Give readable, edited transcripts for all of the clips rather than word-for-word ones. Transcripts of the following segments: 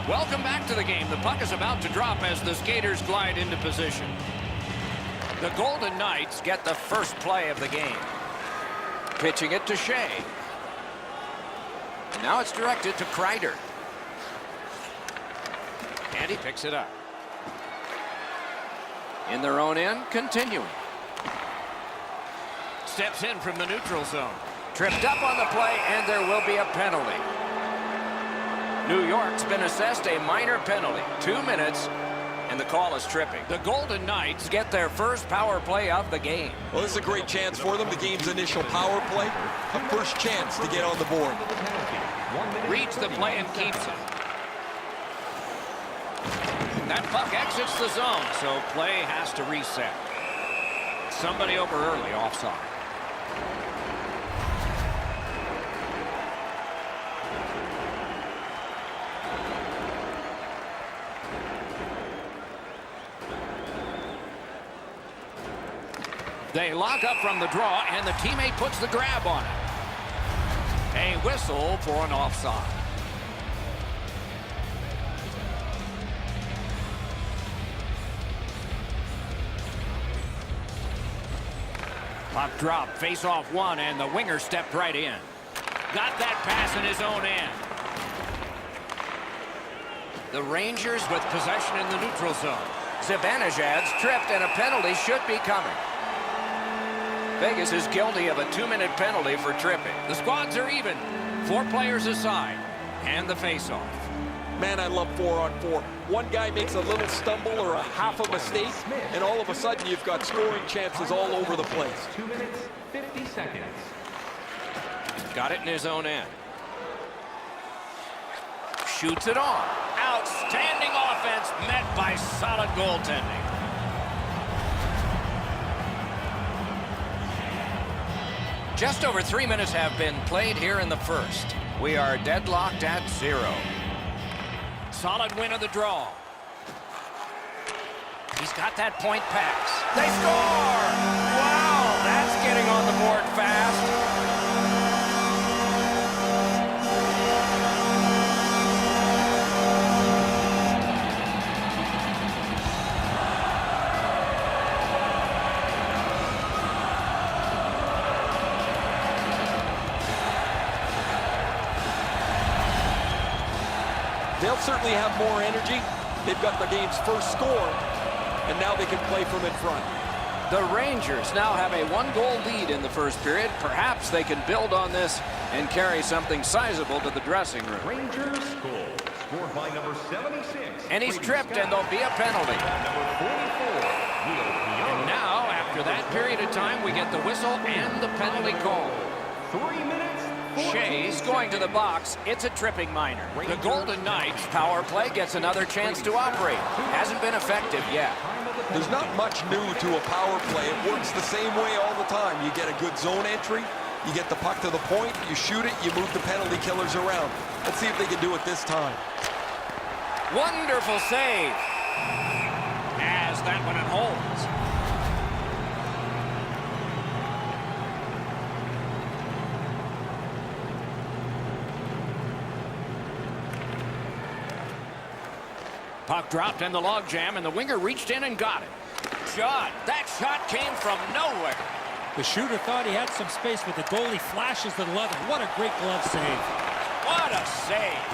Welcome back to the game. The puck is about to drop as the skaters glide into position. The Golden Knights get the first play of the game. Pitching it to Shea. And now it's directed to Kreider. And he picks it up. In their own end, continuing. Steps in from the neutral zone. Tripped up on the play, and there will be a penalty. New York's been assessed a minor penalty. 2 minutes, and the call is tripping. The Golden Knights get their first power play of the game. Well, this is a great chance for them. The game's initial power play. A first chance to get on the board. Reads the play and keeps it. That puck exits the zone, so play has to reset. Somebody over early, offside. They lock up from the draw, and the teammate puts the grab on it. A whistle for an offside. Puck drop, face off one, and the winger stepped right in. Got that pass in his own end. The Rangers with possession in the neutral zone. Zibanejad's tripped, and a penalty should be coming. Vegas is guilty of a 2-minute penalty for tripping. The squads are even. 4 players aside. And the face-off. Man, I love 4-on-4. One guy makes a little stumble or a half a mistake, and all of a sudden you've got scoring chances all over the place. 2 minutes, 50 seconds. Got it in his own end. Shoots it on. Outstanding offense met by solid goaltending. Just over 3 minutes have been played here in the first. We are deadlocked at 0. Solid win of the draw. He's got that point pass. They score! Wow, that's getting on the board fast. They'll certainly have more energy. They've got the game's first score, and now they can play from in front. The Rangers now have a 1-goal lead in the first period. Perhaps they can build on this and carry something sizable to the dressing room. Rangers goal, scored by number 76. And he's tripped, and there'll be a penalty. Number 44, and now, after that period of time, we get the whistle and the penalty call. 3 minutes. Shea's going to the box. It's a tripping minor. The Golden Knights power play gets another chance to operate. Hasn't been effective yet. There's not much new to a power play. It works the same way all the time. You get a good zone entry, you get the puck to the point, you shoot it, you move the penalty killers around. Let's see if they can do it this time. Wonderful save. As that one it holds. Puck dropped in the logjam, and the winger reached in and got it. Shot. That shot came from nowhere. The shooter thought he had some space, but the goalie flashes to the left. What a great glove save. What a save.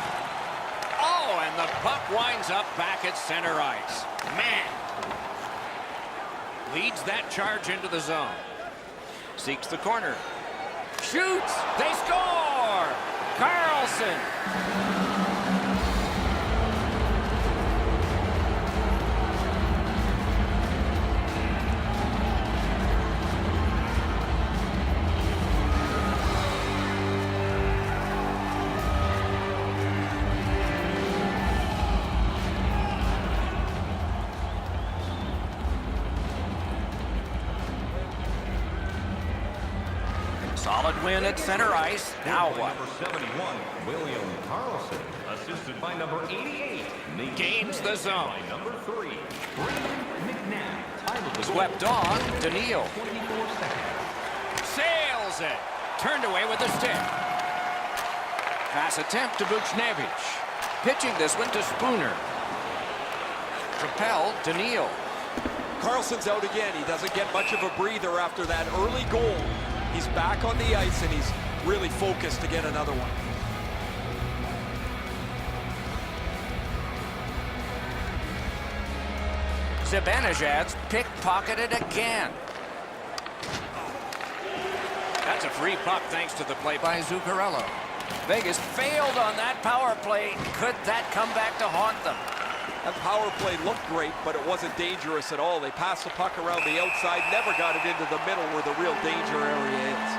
Oh, and the puck winds up back at center ice. Man. Leads that charge into the zone. Seeks the corner. Shoots. They score. Carlson. Solid win at center ice. Now what? Number 71, William Carlson, assisted by number 88. Gains the zone. By number 3, Brandon McNabb. Time of the Swept on to Neal. 24 seconds. Sails it. Turned away with the stick. Pass attempt to Buchnevich. Pitching this one to Spooner. Propelled to Neal. Carlson's out again. He doesn't get much of a breather after that early goal. He's back on the ice, and he's really focused to get another one. Zibanejad's pickpocketed again. That's a free puck thanks to the play by Zuccarello. Vegas failed on that power play. Could that come back to haunt them? That power play looked great, but it wasn't dangerous at all. They passed the puck around the outside, never got it into the middle where the real danger area is.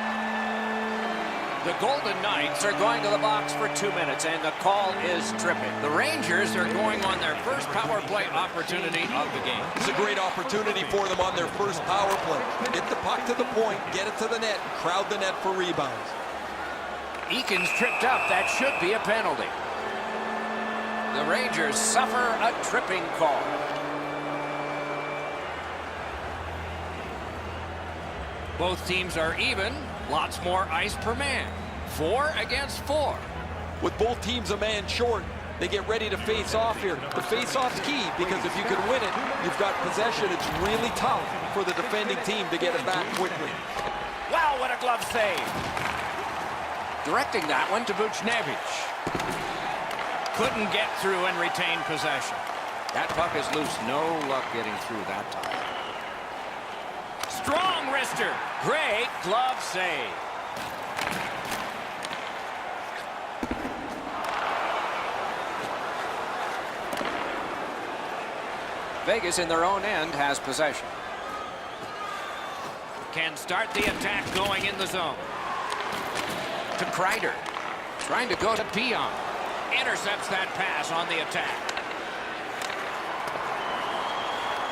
The Golden Knights are going to the box for 2 minutes, and the call is tripping. The Rangers are going on their first power play opportunity of the game. It's a great opportunity for them on their first power play. Get the puck to the point, get it to the net, crowd the net for rebounds. Eakin's tripped up. That should be a penalty. The Rangers suffer a tripping call. Both teams are even. Lots more ice per man. 4 against 4. With both teams a man short, they get ready to face off here. The face-off's key, because if you can win it, you've got possession. It's really tough for the defending team to get it back quickly. Wow, what a glove save. Directing that one to Buchnevich. Couldn't get through and retain possession. That puck is loose. No luck getting through that time. Strong wrister. Great glove save. Vegas in their own end has possession. Can start the attack going in the zone. To Kreider. Trying to go to Pion. Intercepts that pass on the attack.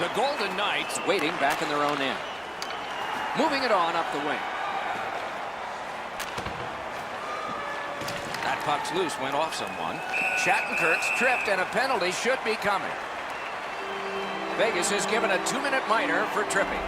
The Golden Knights waiting back in their own end. Moving it on up the wing. That puck's loose, went off someone. Shattenkirk's tripped, and a penalty should be coming. Vegas is given a 2-minute minor for tripping.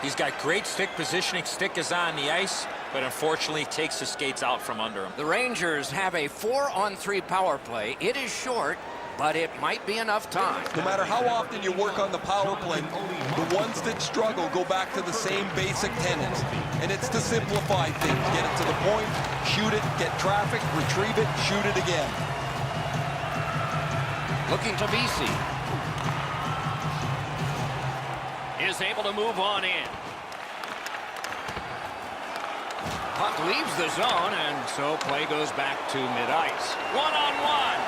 He's got great stick positioning. Stick is on the ice, but unfortunately takes the skates out from under him. The Rangers have a 4-on-3 power play. It is short, but it might be enough time. No matter how often you work on the power play, the ones that struggle go back to the same basic tenets. And it's to simplify things. Get it to the point, shoot it, get traffic, retrieve it, shoot it again. Looking to BC. Is able to move on in. Puck leaves the zone, and so play goes back to mid-ice. One-on-one.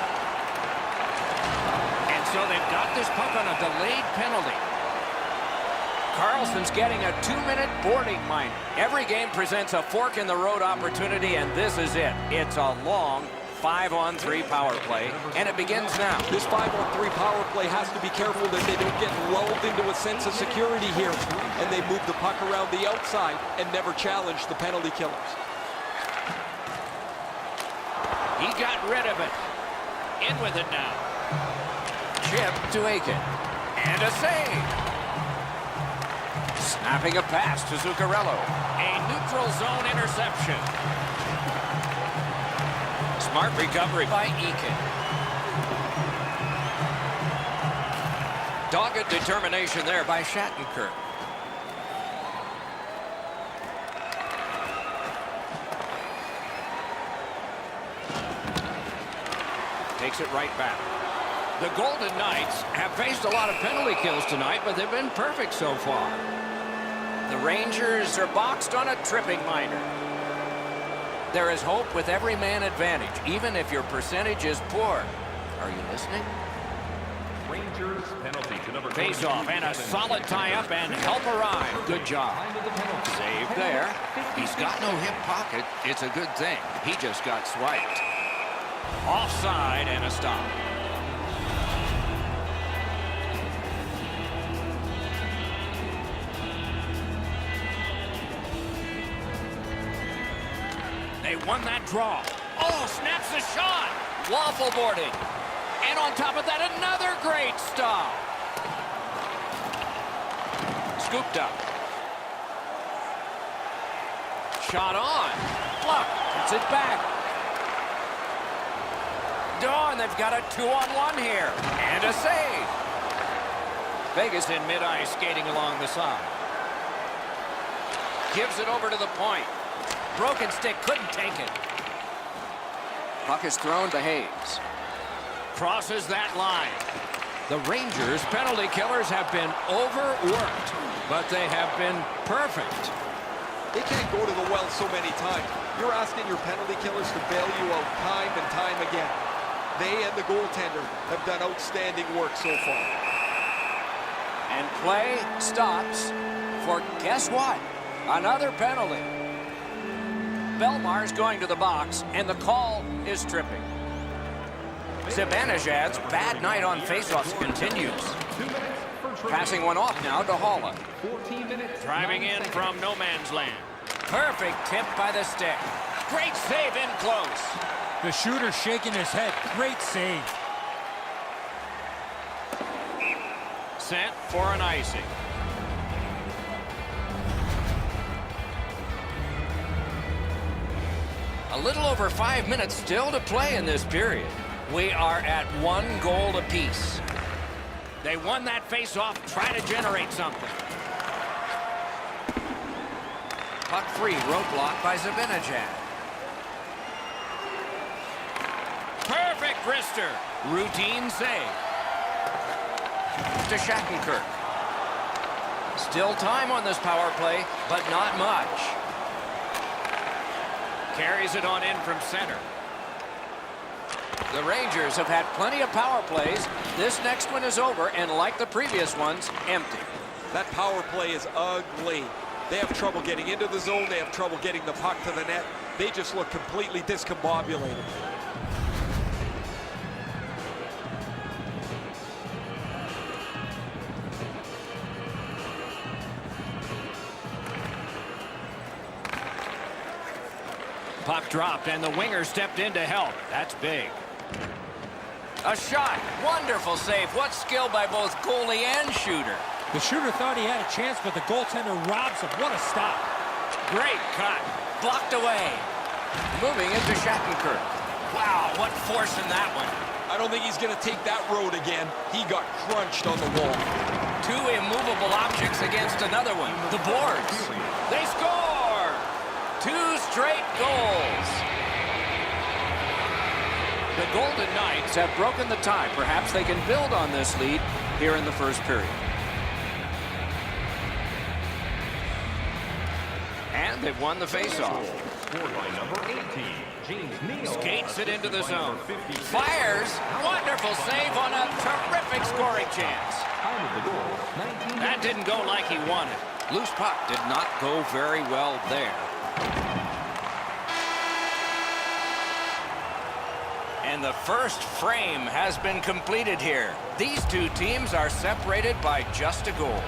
And so they've got this puck on a delayed penalty. Carlson's getting a 2-minute boarding minor. Every game presents a fork-in-the-road opportunity, and this is it. It's a long 5-on-3 power play, and it begins now. This 5-on-3 power play has to be careful that they don't get lulled into a sense of security here, and they move the puck around the outside and never challenge the penalty killers. He got rid of it. In with it now. Chip to Aiken. And a save. Snapping a pass to Zuccarello. A neutral zone interception. Smart recovery by Eakin. Dogged determination there by Shattenkirk. Takes it right back. The Golden Knights have faced a lot of penalty kills tonight, but they've been perfect so far. The Rangers are boxed on a tripping minor. There is hope with every man advantage, even if your percentage is poor. Are you listening? Rangers penalty to number Face-off and a solid tie-up and help arrive. Good job. Save there. He's got no hip pocket. It's a good thing. He just got swiped. Offside and a stop. They won that draw. Oh, snaps the shot. Waffle boarding. And on top of that, another great stop. Scooped up. Shot on. Block. Gets it back. Dawn, they've got a 2-on-1 here. And a save. Vegas in mid-ice skating along the side. Gives it over to the point. Broken stick, couldn't take it. Puck is thrown to Hayes. Crosses that line. The Rangers penalty killers have been overworked, but they have been perfect. They can't go to the well so many times. You're asking your penalty killers to bail you out time and time again. They and the goaltender have done outstanding work so far. And play stops for, guess what? Another penalty. Belmar's going to the box, and the call is tripping. Zibanejad's bad night on faceoffs continues. Passing one off now to Holland. Driving in from no man's land. Perfect tip by the stick. Great save in close. The shooter shaking his head. Great save. Sent for an icing. A little over 5 minutes still to play in this period. We are at 1 goal apiece. They won that face-off, try to generate something. Puck free, roadblock by Zibanejad. Perfect wrister. Routine save. To Shattenkirk. Still time on this power play, but not much. Carries it on in from center. The Rangers have had plenty of power plays. This next one is over, and like the previous ones, empty. That power play is ugly. They have trouble getting into the zone. They have trouble getting the puck to the net. They just look completely discombobulated. Puck dropped, and the winger stepped in to help. That's big. A shot. Wonderful save. What skill by both goalie and shooter. The shooter thought he had a chance, but the goaltender robs him. What a stop. Great cut. Blocked away. Moving into Shattenkirk. Wow, what force in that one. I don't think he's going to take that road again. He got crunched on the wall. 2 immovable objects against another one. The boards. They score! 2 straight goals. The Golden Knights have broken the tie. Perhaps they can build on this lead here in the first period. And they've won the faceoff. Scored by number 18, James Neal. Skates it into the zone. Fires. Wonderful save on a terrific scoring chance. Out of the goal, 19. That didn't go like he wanted. Loose puck did not go very well there. And the first frame has been completed here. These two teams are separated by just a goal.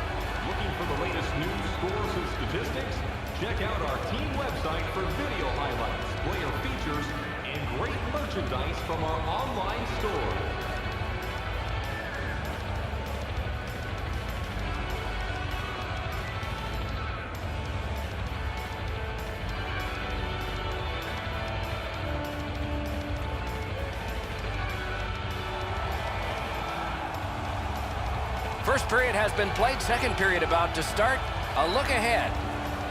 Looking for the latest news, scores, and statistics? Check out our team website for video highlights, player features, and great merchandise from our online store. First period has been played. Second period about to start. A look ahead.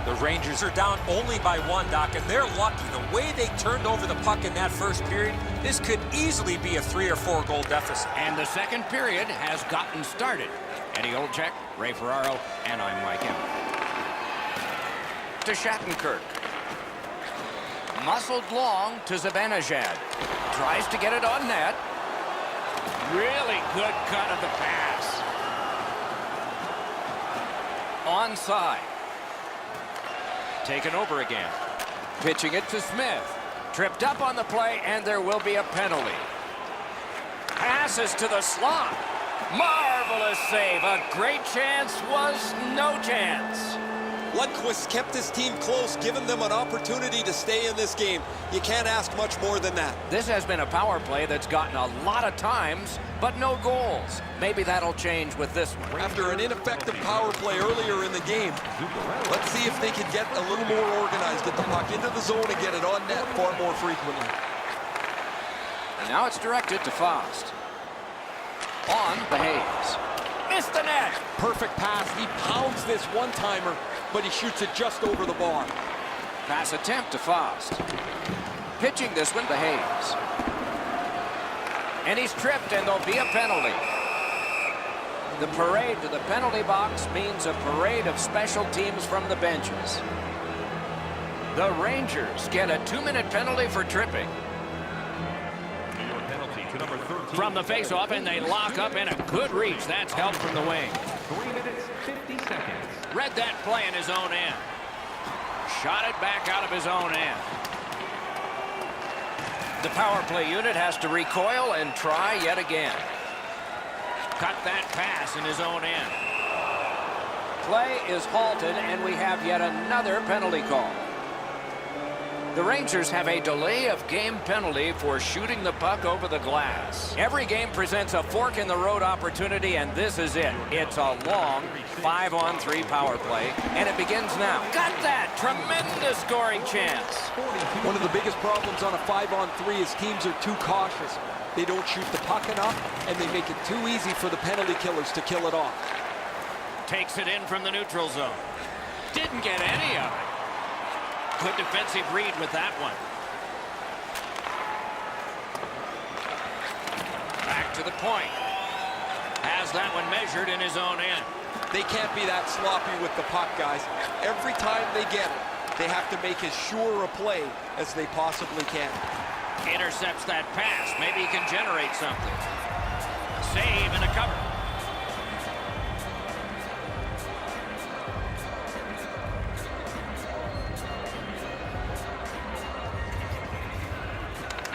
The Rangers are down only by 1, Doc, and they're lucky. The way they turned over the puck in that first period, this could easily be a 3 or 4 goal deficit. And the second period has gotten started. Eddie Olczyk, Ray Ferraro, and I'm Mike Emmett. To Shattenkirk. Muscled long to Zibanejad. Tries to get it on net. Really good cut of the pass. Onside. Taken over again. Pitching it to Smith. Tripped up on the play, and there will be a penalty. Passes to the slot. Marvelous save. A great chance was no chance. Lundqvist kept his team close, giving them an opportunity to stay in this game. You can't ask much more than that. This has been a power play that's gotten a lot of times, but no goals. Maybe that'll change with this one. After an ineffective power play earlier in the game, let's see if they can get a little more organized, get the puck into the zone and get it on net far more frequently. And now it's directed to Faust. On the Hayes. Missed the net. Perfect pass. He pounds this one-timer, but he shoots it just over the bar. Pass attempt to Faust. Pitching this one to Hayes. And he's tripped, and there'll be a penalty. The parade to the penalty box means a parade of special teams from the benches. The Rangers get a 2-minute penalty for tripping. From the face-off, and they lock up in a good reach. That's help from the wing. 3 minutes, 50 seconds. Read that play in his own end. Shot it back out of his own end. The power play unit has to recoil and try yet again. Cut that pass in his own end. Play is halted, and we have yet another penalty call. The Rangers have a delay of game penalty for shooting the puck over the glass. Every game presents a fork-in-the-road opportunity, and this is it. It's a long 5-on-3 power play, and it begins now. Got that! Tremendous scoring chance. One of the biggest problems on a 5-on-3 is teams are too cautious. They don't shoot the puck enough, and they make it too easy for the penalty killers to kill it off. Takes it in from the neutral zone. Didn't get any of it. Good defensive read with that one. Back to the point. Has that one measured in his own end. They can't be that sloppy with the puck, guys. Every time they get it, they have to make as sure a play as they possibly can. Intercepts that pass. Maybe he can generate something. Save and a cover.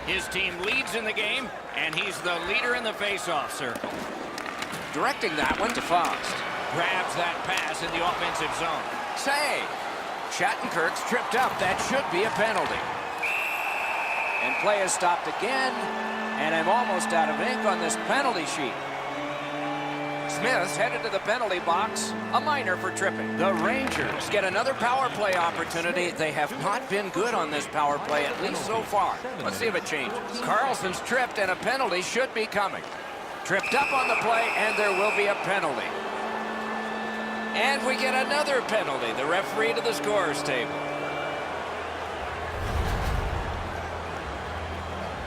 His team leads in the game, and he's the leader in the face-off circle. Directing that one to Faust. Grabs that pass in the offensive zone. Save. Shattenkirk's tripped up. That should be a penalty. And play is stopped again, and I'm almost out of ink on this penalty sheet. Smith's headed to the penalty box, a minor for tripping. The Rangers get another power play opportunity. They have not been good on this power play, at least so far. Let's see if it changes. Carlson's tripped, and a penalty should be coming. Tripped up on the play, and there will be a penalty. And we get another penalty. The referee to the scorer's table.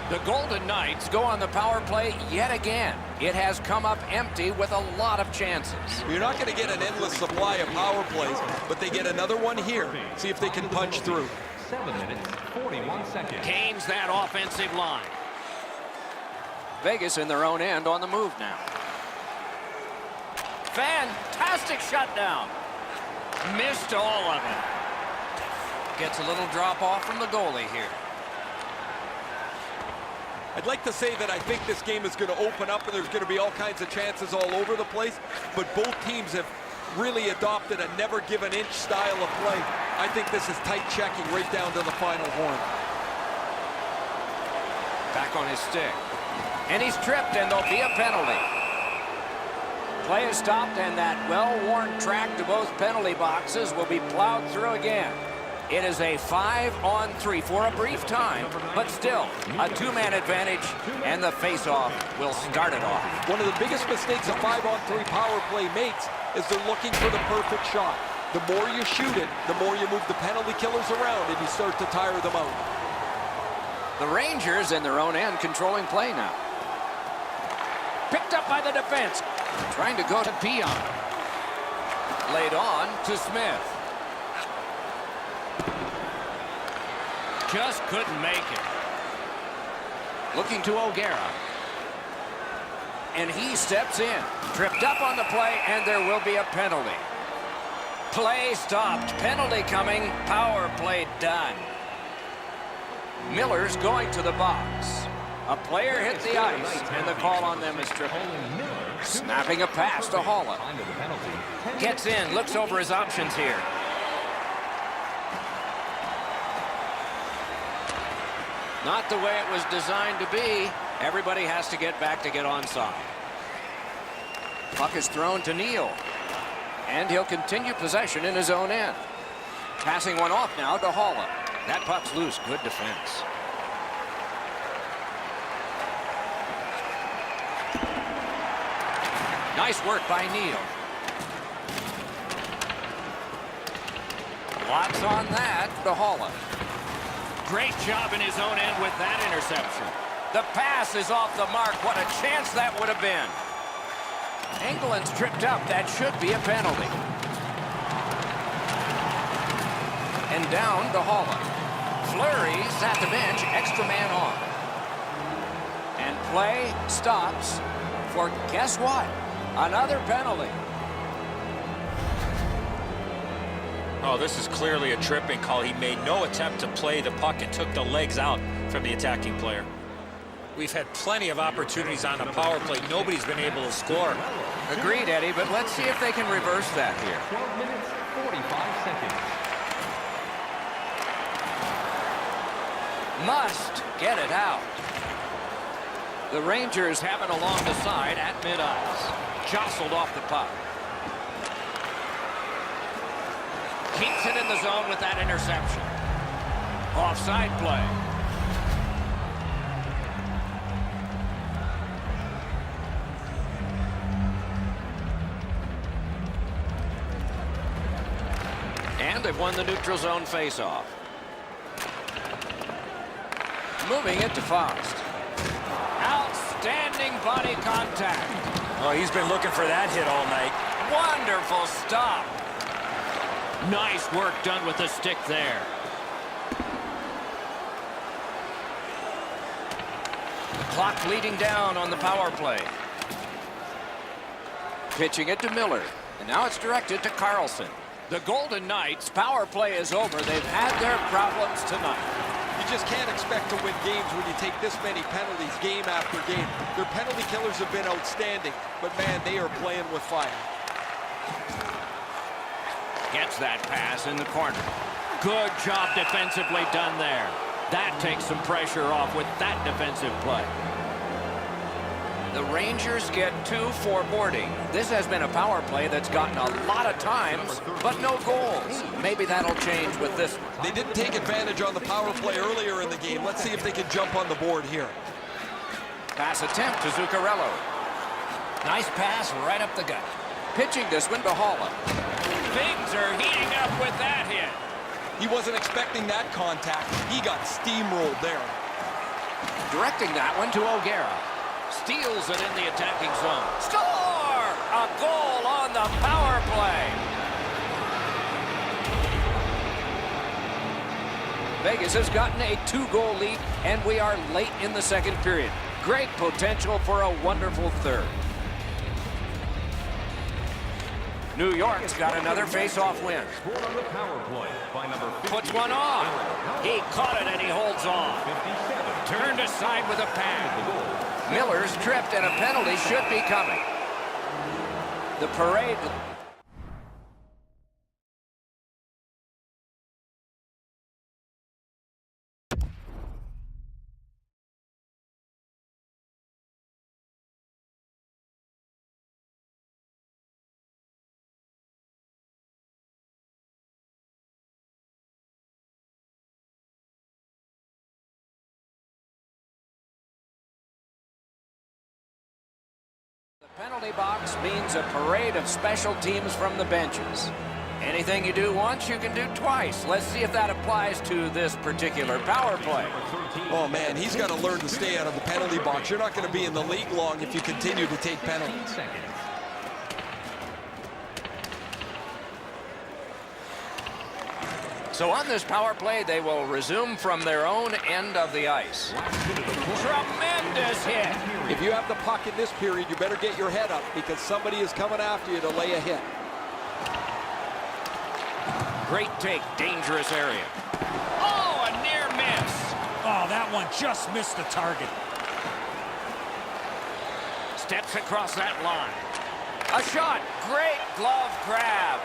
The Golden Knights go on the power play yet again. It has come up empty with a lot of chances. You're not going to get an endless supply of power plays, but they get another one here. See if they can punch through. 7 minutes, 41 seconds. Gains that offensive line. Vegas in their own end on the move now. Fantastic shutdown. Missed all of it. Gets a little drop off from the goalie here. I'd like to say that I think this game is going to open up and there's going to be all kinds of chances all over the place, but both teams have really adopted a never-give-an-inch style of play. I think this is tight checking right down to the final horn. Back on his stick. And he's tripped, and there'll be a penalty. Play is stopped, and that well-worn track to both penalty boxes will be plowed through again. It is a 5-on-3 for a brief time, but still a two-man advantage, and the face-off will start it off. One of the biggest mistakes a 5-on-3 power play makes is they're looking for the perfect shot. The more you shoot it, the more you move the penalty killers around, and you start to tire them out. The Rangers in their own end controlling play now. Picked up by the defense. Trying to go to Pion. Laid on to Smith. Just couldn't make it. Looking to O'Gara. And he steps in. Tripped up on the play, and there will be a penalty. Play stopped. Penalty coming. Power play done. Miller's going to the box. A player hit the ice, and the call on them is tripping. Snapping a pass to Holland. Gets in, looks over his options here. Not the way it was designed to be. Everybody has to get back to get onside. Puck is thrown to Neal. And he'll continue possession in his own end. Passing one off now to Holland. That puck's loose. Good defense. Nice work by Neal. Lots on that to Holland. Great job in his own end with that interception. The pass is off the mark. What a chance that would have been. Engeland's tripped up. That should be a penalty. And down to Holland. Fleury's at the bench. Extra man on. And play stops for guess what? Another penalty. Oh, this is clearly a tripping call. He made no attempt to play the puck and took the legs out from the attacking player. We've had plenty of opportunities on the power play. Nobody's been able to score. Agreed, Eddie, but let's see if they can reverse that here. 12 minutes, 45 seconds. Must get it out. The Rangers have it along the side at mid-ice. Jostled off the puck. Keeps it in the zone with that interception. Offside play. And they've won the neutral zone faceoff. Moving it to Faust. Outstanding body contact. Oh, he's been looking for that hit all night. Wonderful stop. Nice work done with the stick there. Clock bleeding down on the power play. Pitching it to Miller. And now it's directed to Carlson. The Golden Knights' power play is over. They've had their problems tonight. You just can't expect to win games when you take this many penalties game after game. Their penalty killers have been outstanding, but man, they are playing with fire. Gets that pass in the corner. Good job defensively done there. That takes some pressure off with that defensive play. The Rangers get 2 for boarding. This has been a power play that's gotten a lot of times, but no goals. Maybe that'll change with this one. They didn't take advantage on the power play earlier in the game. Let's see if they can jump on the board here. Pass attempt to Zuccarello. Nice pass right up the gut. Pitching this one to Holland. Things are heating up with that hit. He wasn't expecting that contact. He got steamrolled there. Directing that one to O'Gara. Steals it in the attacking zone. Score! A goal on the power play. Vegas has gotten a 2-goal lead, and we are late in the second period. Great potential for a wonderful third. New York's got another face-off win. Scored on the power play by number 50. Puts one on. He caught it and he holds on. 57. Turned aside with a pad. Miller's tripped and a penalty should be coming. The parade. The penalty box means a parade of special teams from the benches. Anything you do once, you can do twice. Let's see if that applies to this particular power play. Oh man, he's got to learn to stay out of the penalty box. You're not going to be in the league long if you continue to take penalties. So on this power play, they will resume from their own end of the ice. Tremendous hit. If you have the puck in this period, you better get your head up because somebody is coming after you to lay a hit. Great take, dangerous area. Oh, a near miss. Oh, that one just missed the target. Steps across that line. A shot, great glove grab.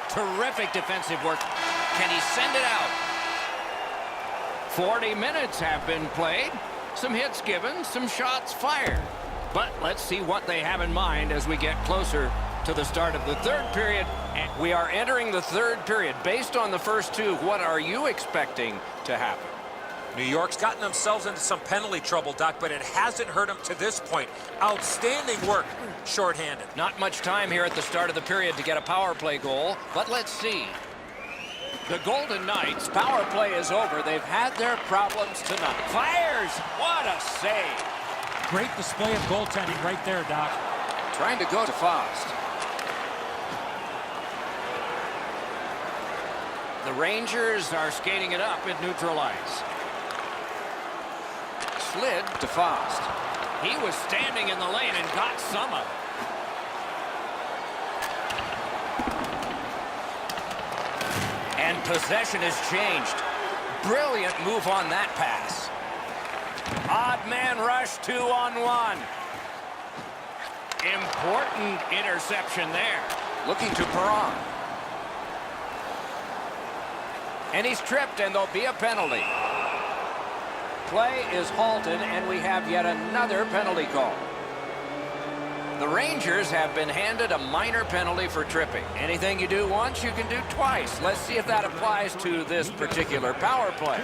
Terrific defensive work. Can he send it out? 40 minutes have been played. Some hits given, some shots fired. But let's see what they have in mind as we get closer to the start of the third period. And we are entering the third period. Based on the first two, what are you expecting to happen? New York's gotten themselves into some penalty trouble, Doc, but it hasn't hurt them to this point. Outstanding work, shorthanded. Not much time here at the start of the period to get a power play goal, but let's see. The Golden Knights' power play is over. They've had their problems tonight. Fires! What a save! Great display of goaltending right there, Doc. Trying to go to Fost. The Rangers are skating it up at neutral ice. Slid to Fost. He was standing in the lane and got some of it. And possession has changed. Brilliant move on that pass. Odd man rush, 2-on-1. Important interception there. Looking to Perron. And he's tripped, and there'll be a penalty. Play is halted, and we have yet another penalty call. The Rangers have been handed a minor penalty for tripping. Anything you do once, you can do twice. Let's see if that applies to this particular power play.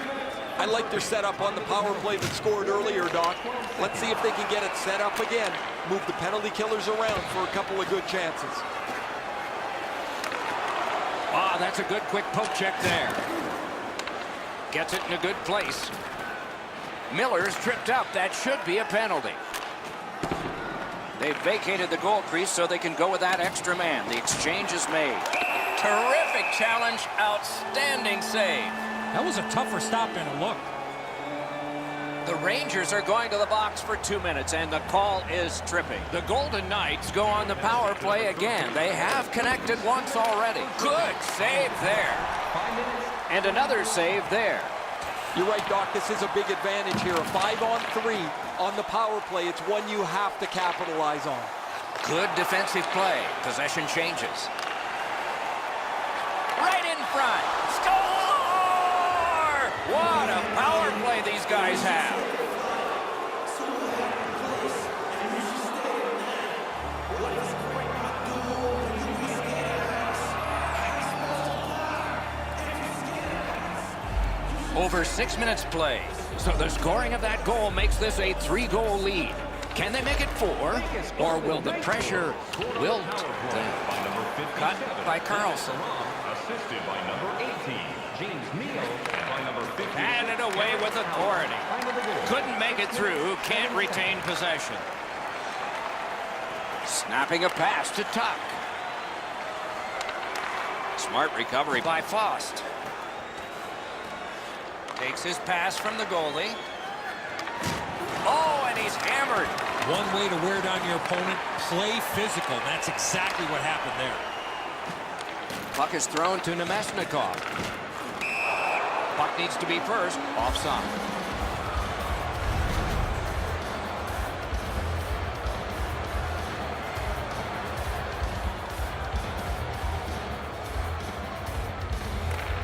I like their setup on the power play that scored earlier, Doc. Let's see if they can get it set up again. Move the penalty killers around for a couple of good chances. Ah, that's a good quick poke check there. Gets it in a good place. Miller's tripped up. That should be a penalty. They've vacated the goal crease so they can go with that extra man. The exchange is made. Terrific challenge. Outstanding save. That was a tougher stop than it looked. The Rangers are going to the box for 2 minutes, and the call is tripping. The Golden Knights go on the power play again. They have connected once already. Good save there. And another save there. You're right, Doc. This is a big advantage here. A 5-on-3 on the power play. It's one you have to capitalize on. Good defensive play. Possession changes. Right in front. Score! What a power play these guys have. Over 6 minutes played. So the scoring of that goal makes this a 3-goal lead. Can they make it 4? Or will the pressure wilt them? Cut by Carlson. Assisted by number 18, James Neal, and by number 50. Handed away with authority. Couldn't make it through. Can't retain possession. Snapping a pass to Tuck. Smart recovery by Fost. Takes his pass from the goalie. Oh, and he's hammered. One way to wear down your opponent, play physical. That's exactly what happened there. Puck is thrown to Nemesnikov. Puck needs to be first. Offside.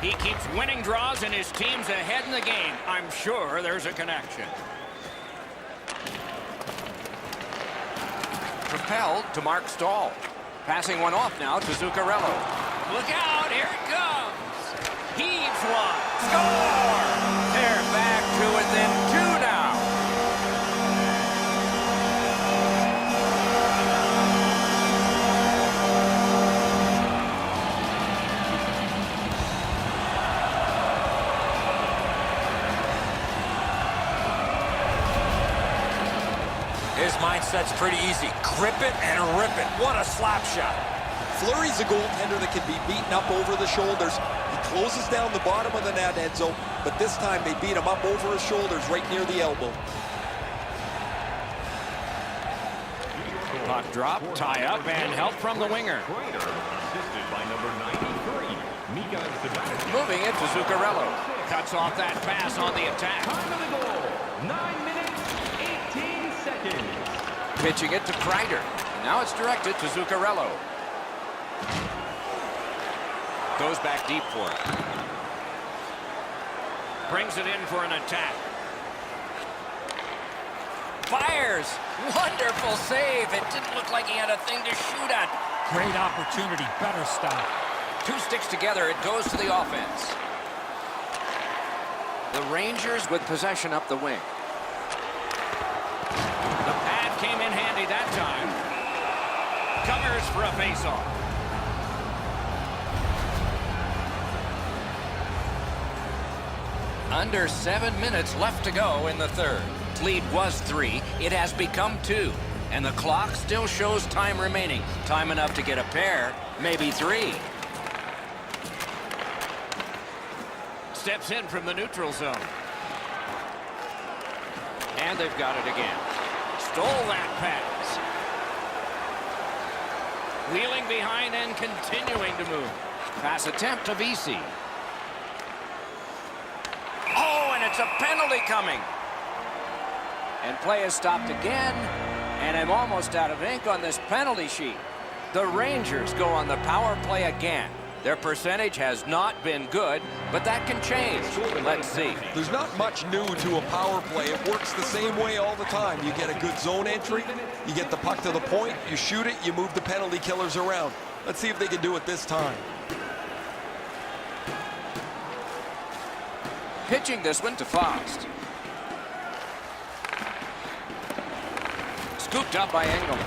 He keeps winning draws, and his team's ahead in the game. I'm sure there's a connection. Propelled to Mark Stahl. Passing one off now to Zuccarello. Look out, here it comes. Heaves one. Score! They're back to within 2 now. His mindset's pretty easy. Grip it and rip it. What a slap shot. Fleury's a goaltender that can be beaten up over the shoulders. He closes down the bottom of the net, Edzo, but this time they beat him up over his shoulders right near the elbow. Puck drop, tie up, and help from the winger. Assisted by number 93, Mika Zibanejad. Moving it to Zuccarello. Cuts off that pass on the attack. Time of the goal, 9 minutes, 18 seconds. Pitching it to Kreider. Now it's directed to Zuccarello. Goes back deep for it. Brings it in for an attack. Fires. Wonderful save. It didn't look like he had a thing to shoot at. Great opportunity. Better stop. Two sticks together. It goes to the offense. The Rangers with possession up the wing. The pad came in handy that time. Covers for a faceoff. Under 7 minutes left to go in the third. Lead was 3. It has become 2. And the clock still shows time remaining. Time enough to get a pair, maybe 3. Steps in from the neutral zone. And they've got it again. Stole that pass. Wheeling behind and continuing to move. Pass attempt to VC. Oh, and it's a penalty coming. And play is stopped again. And I'm almost out of ink on this penalty sheet. The Rangers go on the power play again. Their percentage has not been good, but that can change. Let's see. There's not much new to a power play. It works the same way all the time. You get a good zone entry, you get the puck to the point, you shoot it, you move the penalty killers around. Let's see if they can do it this time. Pitching this one to Faust. Scooped up by Engelman.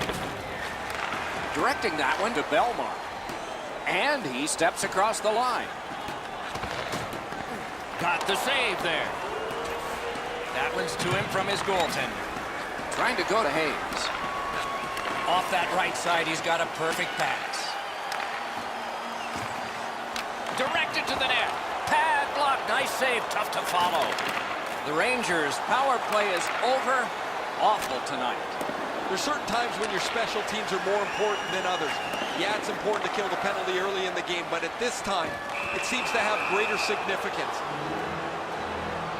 Directing that one to Belmont. And he steps across the line. Got the save there. That one's to him from his goaltender. Trying to go to Hayes. Off that right side, he's got a perfect pass. Directed to the net. Pad block. Nice save. Tough to follow. The Rangers' power play is over. Awful tonight. There's certain times when your special teams are more important than others. Yeah, it's important to kill the penalty early in the game, but at this time, it seems to have greater significance.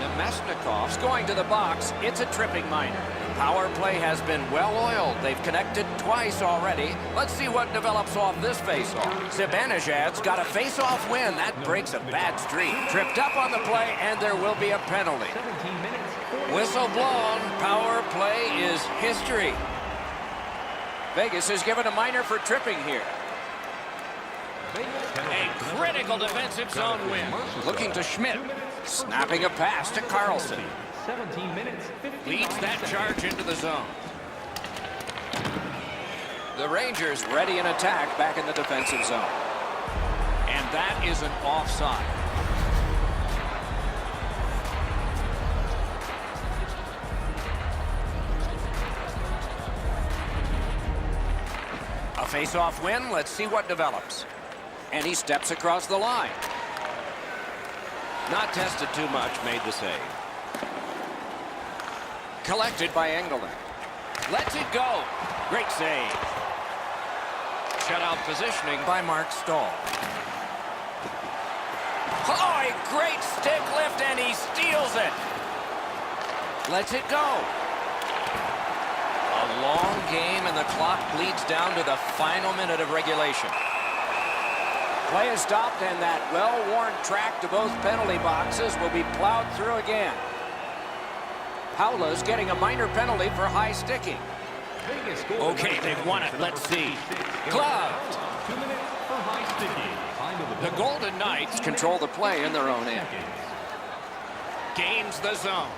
Nemesnikov's going to the box. It's a tripping minor. Power play has been well-oiled. They've connected twice already. Let's see what develops off this face-off. Zibanejad's got a face-off win. That breaks a bad streak. Tripped up on the play, and there will be a penalty. Whistle blown. Power play is history. Vegas has given a minor for tripping here. A critical defensive zone win. Looking to Schmidt. Snapping a pass to Carlson. 17 minutes, 50 Leads that charge into the zone. The Rangers ready in attack back in the defensive zone. And that is an offside. A face-off win. Let's see what develops. And he steps across the line. Not tested too much, made the save. Collected by Engelman. Lets it go. Great save. Shutout positioning by Mark Stahl. Oh, a great stick lift, and he steals it. Lets it go. A long game, and the clock bleeds down to the final minute of regulation. Play is stopped, and that well-worn track to both penalty boxes will be plowed through again. Paula's getting a minor penalty for high sticking. Okay, they've won it. Let's see. Gloved. 2 minutes for high sticking. The Golden Knights control the play in their own end. Gains the zone.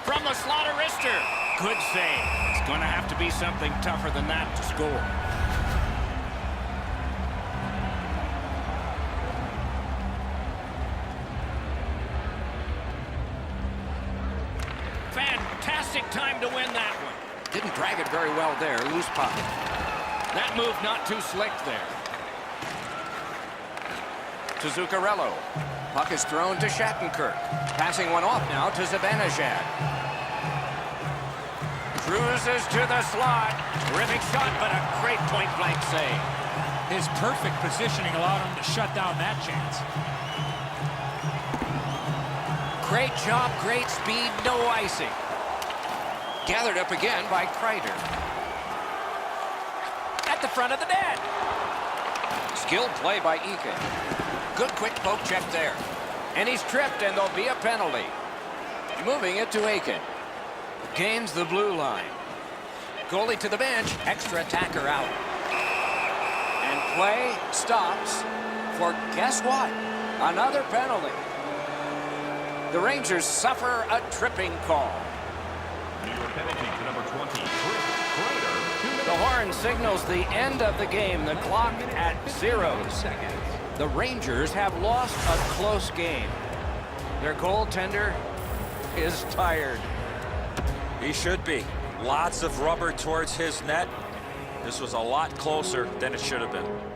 From the slaughter wrister. Good save. It's going to have to be something tougher than that to score. Fantastic time to win that one. Didn't drag it very well there. Loose puck. That move not too slick there. To Zuccarello. Puck is thrown to Shattenkirk. Passing one off now to Zibanejad. Cruises to the slot. Terrific shot, but a great point-blank save. His perfect positioning allowed him to shut down that chance. Great job, great speed, no icing. Gathered up again by Kreider. At the front of the net. Skilled play by Eakin. Good quick poke check there. And he's tripped, and there'll be a penalty. Moving it to Aiken. Gains the blue line. Goalie to the bench. Extra attacker out. And play stops for guess what? Another penalty. The Rangers suffer a tripping call. New York penalty to number 20, Chris Kreider. 2 minutes. The horn signals the end of the game. The clock at 0 seconds. The Rangers have lost a close game. Their goaltender is tired. He should be. Lots of rubber towards his net. This was a lot closer than it should have been.